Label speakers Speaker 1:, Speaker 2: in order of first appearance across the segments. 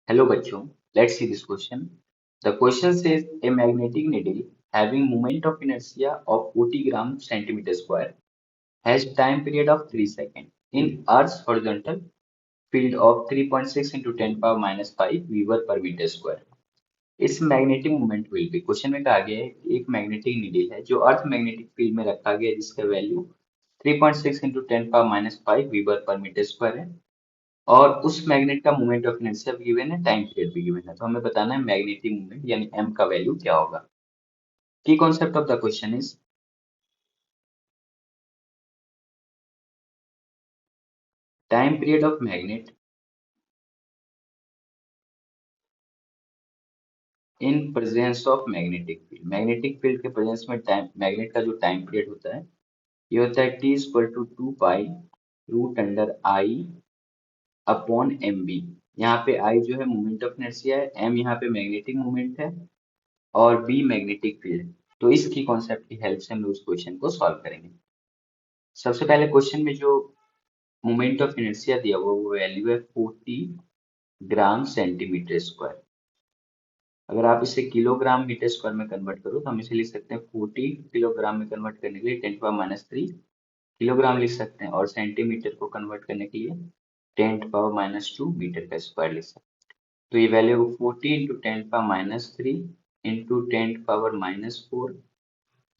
Speaker 1: Hello बच्चों, let's see this question. The question says a magnetic needle having moment of inertia of 40 gram centimeter square has time period of 3 seconds in Earth's horizontal field of 3.6 into 10 power minus 5 Weber per meter square. its magnetic moment will be question में कहा गया है कि एक magnetic needle है जो earth magnetic field में रखा गया है जिसका वैल्यू 3.6 इंटू 10 पावर माइनस 5 वीबर पर मीटर स्क्वायर है और उस मैग्नेट का मोमेंट ऑफ इनर्शिया भी गिवन है, टाइम पीरियड भी गिवन है। तो हमें बताना है मैग्नेटिक मोमेंट यानी एम का वैल्यू क्या होगा। की concept of the question is time period of magnet in presence of magnetic field. Magnetic field के प्रेजेंस में टाइम मैग्नेट का जो टाइम पीरियड होता है ये होता है T equal to 2 pi root under I upon M B. यहाँ पे आई जो है मोमेंट ऑफ इनर्शिया है, एम यहाँ पे मैग्नेटिक मोमेंट है और बी मैग्नेटिक फील्ड। तो इसकी कॉन्सेप्ट की हेल्प से हम लोग इस क्वेश्चन को सॉल्व करेंगे। सबसे पहले क्वेश्चन में जो मोमेंट ऑफ इनर्शिया दिया हुआ वो वैल्यू है 40 ग्राम सेंटीमीटर स्क्वायर। अगर आप इसे किलोग्राम मीटर स्क्वायर में कन्वर्ट करो तो हम इसे लिख सकते हैं 40 किलोग्राम में कन्वर्ट करने के लिए 10 पावर माइनस 3 किलोग्राम लिख सकते हैं और सेंटीमीटर को कन्वर्ट करने के लिए 10 पावर माइनस 2 मीटर का स्क्वायर लिख सकते हैं। तो ये value 40 into 10 power minus 3 into 10 power minus 4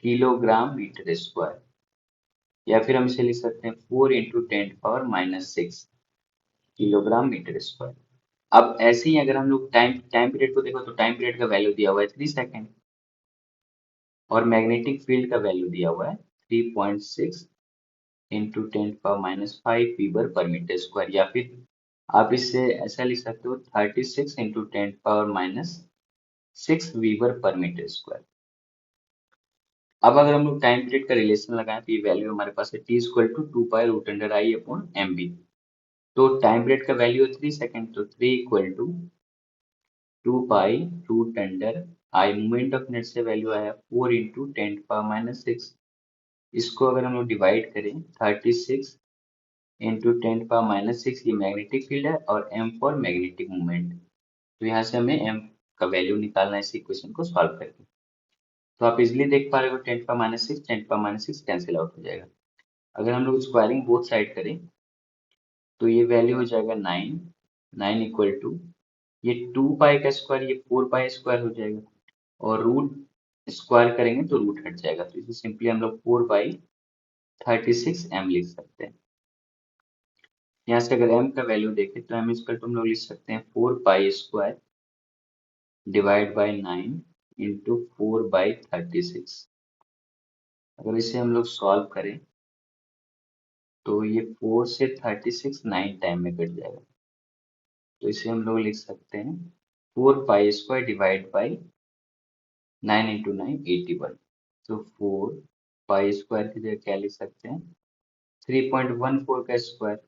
Speaker 1: kilogram metre square, या फिर हम इसे लिख सकते हैं 4 into 10 power minus 6 kilogram metre square. अब ऐसे ही अगर हम लोग टाइम टाइम पीरियड को देखो तो टाइम पीरियड का वैल्यू दिया हुआ है 3 सेकेंड और मैग्नेटिक फील्ड का वैल्यू दिया हुआ है 3.6 इंटू 10 पावर माइनस 5 फीबर पर मीटर स्क्वायर, या फिर आप इसे ऐसा लिख सकते हो 36 इंटू 10 पावर माइनस 6 वीबर पर मीटर स्क्वायर। अब अगर हम लोग टाइम पीरियड का रिलेशन लगाएं तो ये वैल्यू हमारे पास है T equal to 2 pi root under I upon M B. तो टाइम पीरियड का वैल्यू है 3 सेकेंड, तो 3 equal to 2 pi root under I moment of inertia value आया 4 इंटू 10 पावर माइनस 6। इसको अगर हम लोग डिवाइड करें 36 इंटू 10 पावर माइनस 6, ये मैग्नेटिक फील्ड है और एम फॉर मैग्नेटिक मोमेंट। तो यहाँ से हमें एम का वैल्यू निकालना है इस इक्वेशन को सॉल्व करके। तो आप इजिली देख पा रहे हो 10 power minus 6 10 power minus 6 cancel out हो जाएगा। अगर हम लोग स्क्वायरिंग बोथ साइड करें तो ये वैल्यू हो जाएगा 9। 9 इक्वल टू ये 2 पाई का स्क्वायर ये 4 पाई स्क्वायर हो जाएगा और रूट स्क्वायर करेंगे तो रूट हट जाएगा, तो इसे सिंपली हम लोग 4/36 एम लिख सकते हैं। यहाँ से अगर एम का वैल्यू देखें तो एम इक्वल टू हम लोग लिख सकते हैं 4 pi square divide by 9 into 4/36। अगर इसे हम लोग सॉल्व करें तो ये 4 से 36 9 टाइम में कट जाएगा, तो इसे हम लोग लिख सकते हैं 4 pi square divide by 9 into 9 81। तो 4 पाई स्क्वायर की जगह क्या लिख सकते हैं 3.14 का स्क्वायर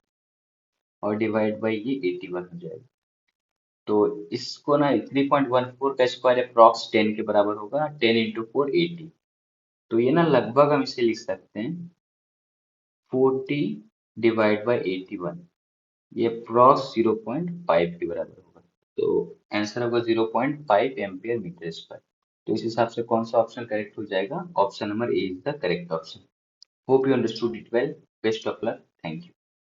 Speaker 1: और डिवाइड बाई ये 81 हो जाएगा। तो इसको ना 3.14 का स्क्वायर अप्रॉक्स 10 के बराबर होगा, 10 इंटू 4 80। तो ये ना लगभग हम इसे लिख सकते हैं 40 डिवाइड बाई 81, ये अप्रॉक्स 0.5 के बराबर होगा। तो आंसर होगा 0.5 एम्पियर मीटर स्क्वायर। तो इस हिसाब से कौन सा ऑप्शन करेक्ट हो जाएगा, option number A is the correct option. Hope you understood it well. Best of luck, thank you.